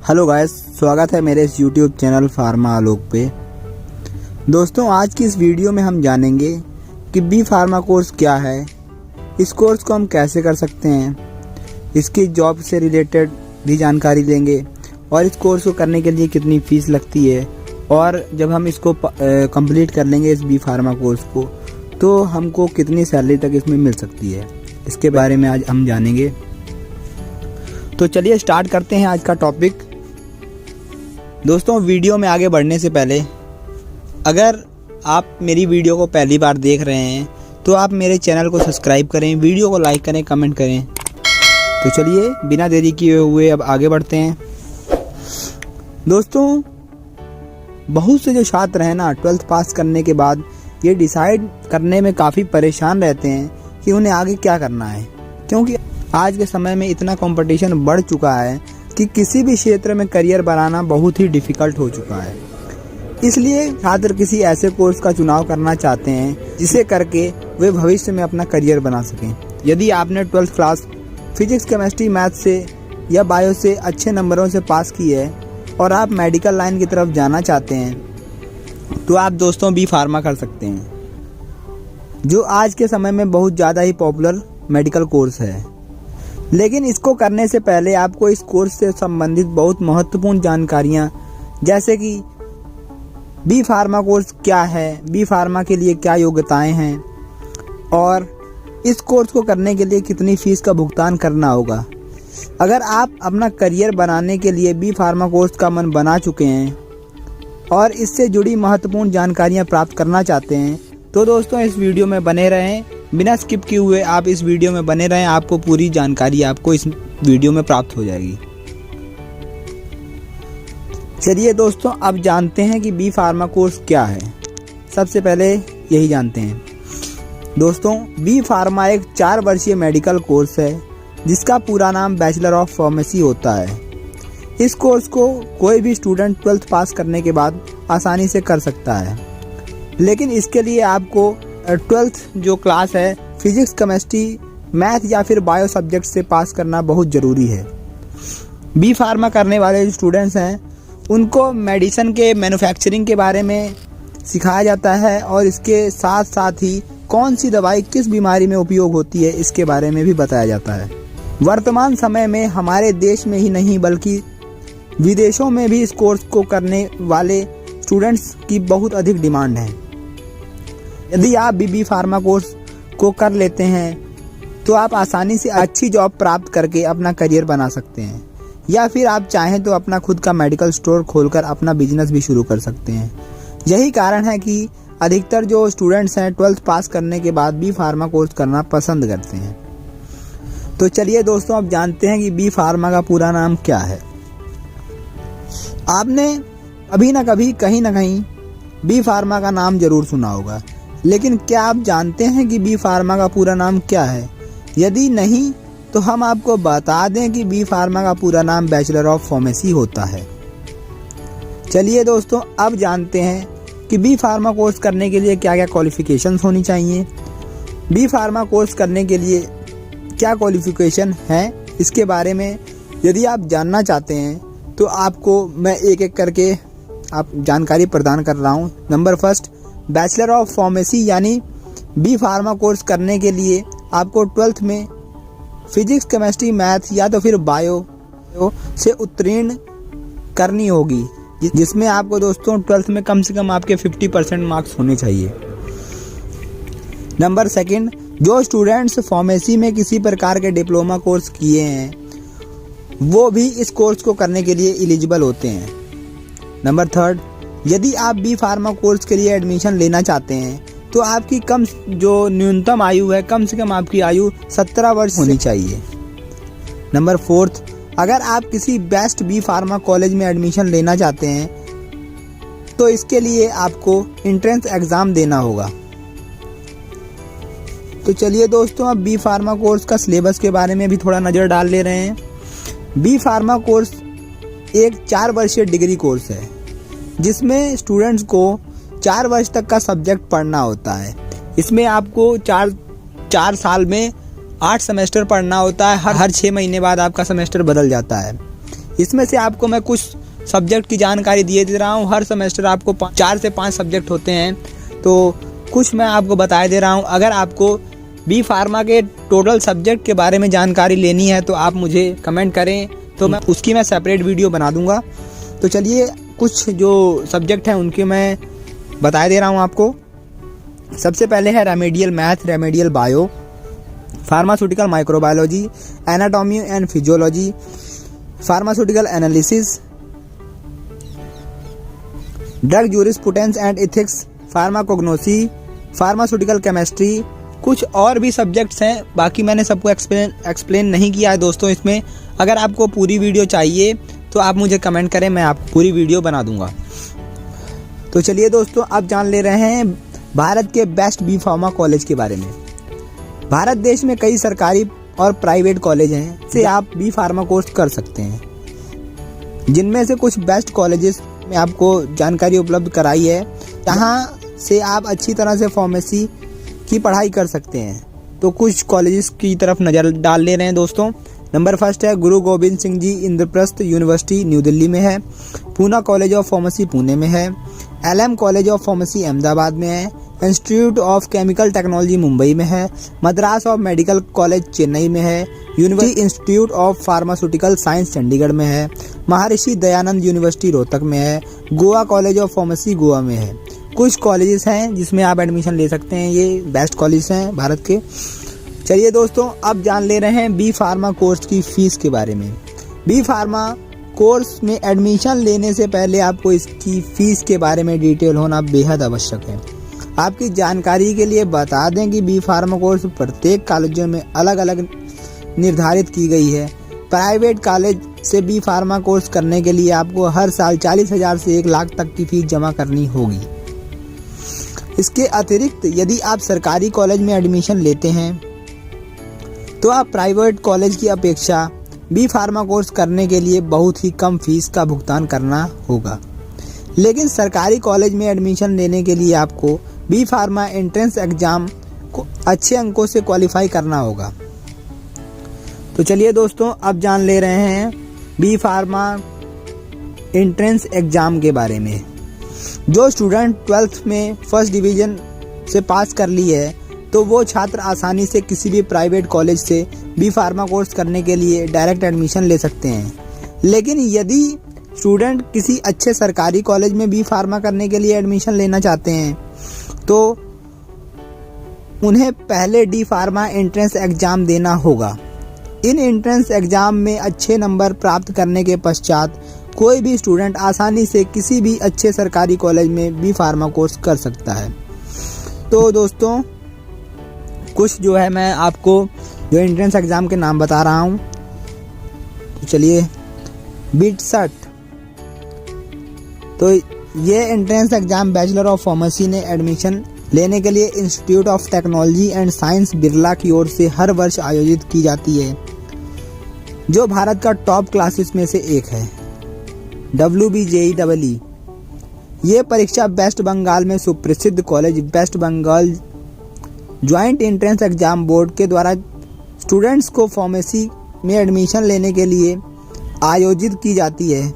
Hello guys, स्वागत है मेरे इस यूट्यूब चैनल फार्मा आलोक पे। दोस्तों, आज की इस वीडियो में हम जानेंगे कि बी फार्मा कोर्स क्या है, इस कोर्स को हम कैसे कर सकते हैं, इसकी जॉब से रिलेटेड भी जानकारी लेंगे और इस कोर्स को करने के लिए कितनी फ़ीस लगती है और जब हम इसको कंप्लीट कर लेंगे इस बी फार्मा कोर्स को तो हमको कितनी सैलरी तक इसमें मिल सकती है, इसके बारे में आज हम जानेंगे। तो चलिए स्टार्ट करते हैं आज का टॉपिक। दोस्तों, वीडियो में आगे बढ़ने से पहले अगर आप मेरी वीडियो को पहली बार देख रहे हैं तो आप मेरे चैनल को सब्सक्राइब करें, वीडियो को लाइक करें, कमेंट करें। तो चलिए बिना देरी किए हुए अब आगे बढ़ते हैं। दोस्तों, बहुत से जो छात्र हैं ना, 12th पास करने के बाद ये डिसाइड करने में काफ़ी परेशान रहते हैं कि उन्हें आगे क्या करना है, क्योंकि आज के समय में इतना कंपटीशन बढ़ चुका है कि किसी भी क्षेत्र में करियर बनाना बहुत ही डिफ़िकल्ट हो चुका है। इसलिए छात्र किसी ऐसे कोर्स का चुनाव करना चाहते हैं जिसे करके वे भविष्य में अपना करियर बना सकें। यदि आपने 12th class physics, chemistry, math से या बायो से अच्छे नंबरों से पास की है और आप मेडिकल लाइन की तरफ जाना चाहते हैं तो आप दोस्तों बी फार्मा कर सकते हैं, जो आज के समय में बहुत ज़्यादा ही पॉपुलर मेडिकल कोर्स है। लेकिन इसको करने से पहले आपको इस कोर्स से संबंधित बहुत महत्वपूर्ण जानकारियाँ, जैसे कि बी फार्मा कोर्स क्या है, बी फार्मा के लिए क्या योग्यताएं हैं और इस कोर्स को करने के लिए कितनी फ़ीस का भुगतान करना होगा। अगर आप अपना करियर बनाने के लिए बी फार्मा कोर्स का मन बना चुके हैं और इससे जुड़ी महत्वपूर्ण जानकारियाँ प्राप्त करना चाहते हैं तो दोस्तों इस वीडियो में बने रहें, बिना स्किप किए हुए आप इस वीडियो में बने रहें। आपको पूरी जानकारी आपको इस वीडियो में प्राप्त हो जाएगी। चलिए दोस्तों, अब जानते हैं कि बी फार्मा कोर्स क्या है। सबसे पहले यही जानते हैं दोस्तों, बी फार्मा एक 4 वर्षीय मेडिकल कोर्स है जिसका पूरा नाम बैचलर ऑफ फार्मेसी होता है। इस कोर्स को कोई भी स्टूडेंट 12th पास करने के बाद आसानी से कर सकता है, लेकिन इसके लिए आपको 12th जो क्लास है फिजिक्स, केमिस्ट्री, मैथ या फिर बायो सब्जेक्ट से पास करना बहुत ज़रूरी है। बी फार्मा करने वाले जो स्टूडेंट्स हैं उनको मेडिसिन के मैन्युफैक्चरिंग के बारे में सिखाया जाता है और इसके साथ साथ ही कौन सी दवाई किस बीमारी में उपयोग होती है इसके बारे में भी बताया जाता है। वर्तमान समय में हमारे देश में ही नहीं बल्कि विदेशों में भी इस कोर्स को करने वाले स्टूडेंट्स की बहुत अधिक डिमांड है। यदि आप बी फार्मा कोर्स को कर लेते हैं तो आप आसानी से अच्छी जॉब प्राप्त करके अपना करियर बना सकते हैं, या फिर आप चाहें तो अपना खुद का मेडिकल स्टोर खोलकर अपना बिजनेस भी शुरू कर सकते हैं। यही कारण है कि अधिकतर जो स्टूडेंट्स हैं 12th पास करने के बाद बी फार्मा कोर्स करना पसंद करते हैं। तो चलिए दोस्तों, अब जानते हैं कि बी फार्मा का पूरा नाम क्या है। आपने कभी ना कभी कहीं ना कहीं बी फार्मा का नाम जरूर सुना होगा, लेकिन क्या आप जानते हैं कि बी फार्मा का पूरा नाम क्या है? यदि नहीं तो हम आपको बता दें कि बी फार्मा का पूरा नाम बैचलर ऑफ फार्मेसी होता है। चलिए दोस्तों, अब जानते हैं कि बी फार्मा कोर्स करने के लिए क्या क्या क्वालिफिकेशंस होनी चाहिए, बी फार्मा कोर्स करने के लिए क्या क्वालिफिकेशन है, इसके बारे में यदि आप जानना चाहते हैं तो आपको मैं एक एक करके आप जानकारी प्रदान कर रहा हूँ। Number first, bachelor of pharmacy यानी बी फार्मा कोर्स करने के लिए आपको 12th में फिजिक्स, केमिस्ट्री, मैथ या तो फिर बायो से उत्तीर्ण करनी होगी, जिसमें आपको दोस्तों 12th में कम से कम आपके 50% मार्क्स होने चाहिए। नंबर सेकंड, जो स्टूडेंट्स फार्मेसी में किसी प्रकार के डिप्लोमा कोर्स किए हैं वो भी इस कोर्स को करने के लिए एलिजिबल होते हैं। नंबर थर्ड, यदि आप बी फार्मा कोर्स के लिए एडमिशन लेना चाहते हैं तो आपकी जो न्यूनतम आयु है, कम से कम आपकी आयु 17 वर्ष होनी चाहिए। नंबर फोर्थ, अगर आप किसी बेस्ट बी फार्मा कॉलेज में एडमिशन लेना चाहते हैं तो इसके लिए आपको एंट्रेंस एग्ज़ाम देना होगा। तो चलिए दोस्तों, अब बी फार्मा कोर्स का सिलेबस के बारे में भी थोड़ा नज़र डाल ले रहे हैं। बी फार्मा कोर्स एक 4 वर्षीय डिग्री कोर्स है जिसमें स्टूडेंट्स को 4 वर्ष तक का सब्जेक्ट पढ़ना होता है। इसमें आपको 4 साल में 8 सेमेस्टर पढ़ना होता है। हर 6 महीने बाद आपका सेमेस्टर बदल जाता है। इसमें से आपको मैं कुछ सब्जेक्ट की जानकारी दे रहा हूँ। हर सेमेस्टर आपको 4 से 5 सब्जेक्ट होते हैं, तो कुछ मैं आपको बता दे रहा हूँ। अगर आपको बी फार्मा के टोटल सब्जेक्ट के बारे में जानकारी लेनी है तो आप मुझे कमेंट करें, तो मैं उसकी सेपरेट वीडियो बना दूंगा। तो चलिए कुछ जो सब्जेक्ट हैं उनके मैं बता दे रहा हूँ आपको। सबसे पहले है remedial math, remedial bio, pharmaceutical microbiology, anatomy and physiology, pharmaceutical analysis, drug jurisprudence and ethics, pharmacognosy, pharmaceutical chemistry, कुछ और भी सब्जेक्ट्स हैं। बाकी मैंने सबको एक्सप्लेन नहीं किया है दोस्तों इसमें। अगर आपको पूरी वीडियो चाहिए तो आप मुझे कमेंट करें, मैं आपको पूरी वीडियो बना दूंगा। तो चलिए दोस्तों, अब जान ले रहे हैं भारत के बेस्ट बी फार्मा कॉलेज के बारे में। भारत देश में कई सरकारी और प्राइवेट कॉलेज हैं से आप बी फार्मा कोर्स कर सकते हैं, जिनमें से कुछ बेस्ट कॉलेजेस में आपको जानकारी उपलब्ध कराई है, जहाँ से आप अच्छी तरह से फार्मेसी की पढ़ाई कर सकते हैं। तो कुछ कॉलेजेस की तरफ नज़र डाल ले रहे हैं दोस्तों। नंबर फर्स्ट है गुरु गोविंद सिंह जी इंद्रप्रस्थ यूनिवर्सिटी न्यू दिल्ली में है, Poona college of pharmacy Pune में है, LM college of pharmacy Ahmedabad में है, institute of chemical technology Mumbai में है, Madras of medical college Chennai में है, university institute of pharmaceutical science Chandigarh में है, महर्षि दयानंद यूनिवर्सिटी रोहतक में है, Goa college of pharmacy Goa में है। कुछ कॉलेजेस हैं जिसमें आप एडमिशन ले सकते हैं, ये बेस्ट कॉलेज हैं भारत के। चलिए दोस्तों, अब जान ले रहे हैं बी फार्मा कोर्स की फ़ीस के बारे में। बी फार्मा कोर्स में एडमिशन लेने से पहले आपको इसकी फ़ीस के बारे में डिटेल होना बेहद आवश्यक है। आपकी जानकारी के लिए बता दें कि बी फार्मा कोर्स प्रत्येक कॉलेजों में अलग अलग निर्धारित की गई है। प्राइवेट कॉलेज से बी फार्मा कोर्स करने के लिए आपको हर साल 40,000 से 1 लाख तक की फ़ीस जमा करनी होगी। इसके अतिरिक्त यदि आप सरकारी कॉलेज में एडमिशन लेते हैं तो आप प्राइवेट कॉलेज की अपेक्षा बी फार्मा कोर्स करने के लिए बहुत ही कम फीस का भुगतान करना होगा। लेकिन सरकारी कॉलेज में एडमिशन लेने के लिए आपको बी फार्मा एंट्रेंस एग्ज़ाम को अच्छे अंकों से क्वालिफाई करना होगा। तो चलिए दोस्तों, अब जान ले रहे हैं बी फार्मा एंट्रेंस एग्ज़ाम के बारे में। जो स्टूडेंट 12th में फर्स्ट डिवीज़न से पास कर ली है तो वो छात्र आसानी से किसी भी प्राइवेट कॉलेज से बी फार्मा कोर्स करने के लिए डायरेक्ट एडमिशन ले सकते हैं। लेकिन यदि स्टूडेंट किसी अच्छे सरकारी कॉलेज में बी फार्मा करने के लिए एडमिशन लेना चाहते हैं तो उन्हें पहले डी फार्मा एंट्रेंस एग्ज़ाम देना होगा। इन एंट्रेंस एग्ज़ाम में अच्छे नंबर प्राप्त करने के पश्चात कोई भी स्टूडेंट आसानी से किसी भी अच्छे सरकारी कॉलेज में बी फार्मा कोर्स कर सकता है। तो दोस्तों, कुछ जो है मैं आपको जो एंट्रेंस एग्ज़ाम के नाम बता रहा हूँ। तो चलिए, बीटसट, तो ये entrance exam bachelor of pharmacy ने एडमिशन लेने के लिए institute of technology and science Birla की ओर से हर वर्ष आयोजित की जाती है, जो भारत का टॉप क्लासेस में से एक है। WBJEE ये परीक्षा वेस्ट बंगाल में सुप्रसिद्ध college West Bengal joint entrance exam board के द्वारा स्टूडेंट्स को फार्मेसी में एडमिशन लेने के लिए आयोजित की जाती है,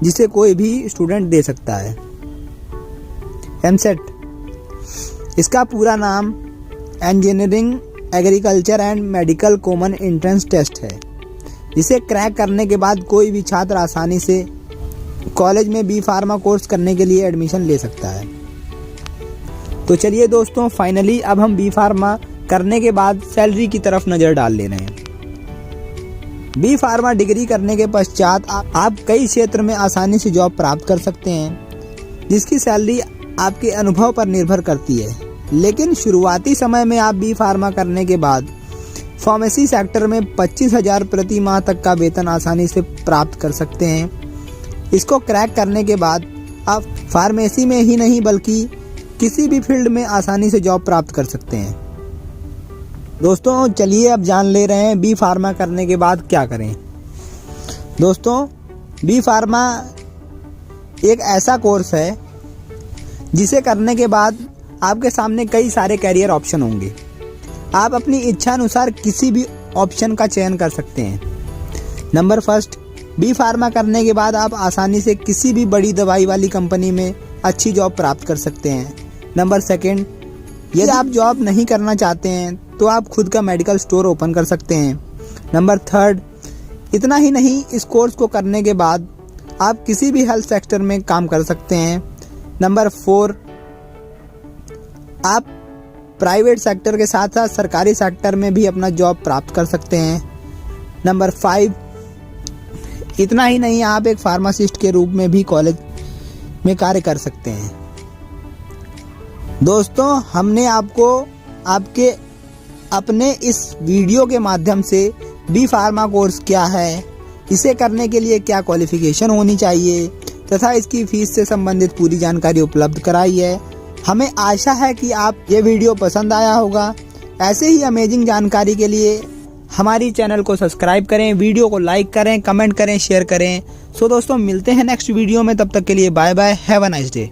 जिसे कोई भी स्टूडेंट दे सकता है। MCET, इसका पूरा नाम engineering agriculture and medical common entrance test है, जिसे क्रैक करने के बाद कोई भी छात्र आसानी से कॉलेज में बी फार्मा कोर्स करने के लिए एडमिशन ले सकता है। तो चलिए दोस्तों, फाइनली अब हम बी फार्मा करने के बाद सैलरी की तरफ नज़र डाल ले रहे हैं। बी फार्मा डिग्री करने के पश्चात आप कई क्षेत्र में आसानी से जॉब प्राप्त कर सकते हैं, जिसकी सैलरी आपके अनुभव पर निर्भर करती है। लेकिन शुरुआती समय में आप बी फार्मा करने के बाद फार्मेसी सेक्टर में 25,000 प्रति माह तक का वेतन आसानी से प्राप्त कर सकते हैं। इसको क्रैक करने के बाद आप फार्मेसी में ही नहीं बल्कि किसी भी फील्ड में आसानी से जॉब प्राप्त कर सकते हैं। दोस्तों, चलिए अब जान ले रहे हैं बी फार्मा करने के बाद क्या करें। दोस्तों, बी फार्मा एक ऐसा कोर्स है जिसे करने के बाद आपके सामने कई सारे कैरियर ऑप्शन होंगे। आप अपनी इच्छा अनुसार किसी भी ऑप्शन का चयन कर सकते हैं। नंबर फर्स्ट, बी फार्मा करने के बाद आप आसानी से किसी भी बड़ी दवाई वाली कंपनी में अच्छी जॉब प्राप्त कर सकते हैं। नंबर 2, यदि आप जॉब नहीं करना चाहते हैं तो आप खुद का मेडिकल स्टोर ओपन कर सकते हैं। नंबर 3, इतना ही नहीं, इस कोर्स को करने के बाद आप किसी भी हेल्थ सेक्टर में काम कर सकते हैं। नंबर 4, आप प्राइवेट सेक्टर के साथ साथ सरकारी सेक्टर में भी अपना जॉब प्राप्त कर सकते हैं। नंबर 5, इतना ही नहीं, आप एक फार्मासिस्ट के रूप में भी कॉलेज में कार्य कर सकते हैं। दोस्तों, हमने आपको आपके अपने इस वीडियो के माध्यम से बी फार्मा कोर्स क्या है, इसे करने के लिए क्या क्वालिफिकेशन होनी चाहिए तथा इसकी फीस से संबंधित पूरी जानकारी उपलब्ध कराई है। हमें आशा है कि आप ये वीडियो पसंद आया होगा। ऐसे ही अमेजिंग जानकारी के लिए हमारी चैनल को सब्सक्राइब करें, वीडियो को लाइक करें, कमेंट करें, शेयर करें। सो दोस्तों, मिलते हैं नेक्स्ट वीडियो में। तब तक के लिए bye bye, have a nice day.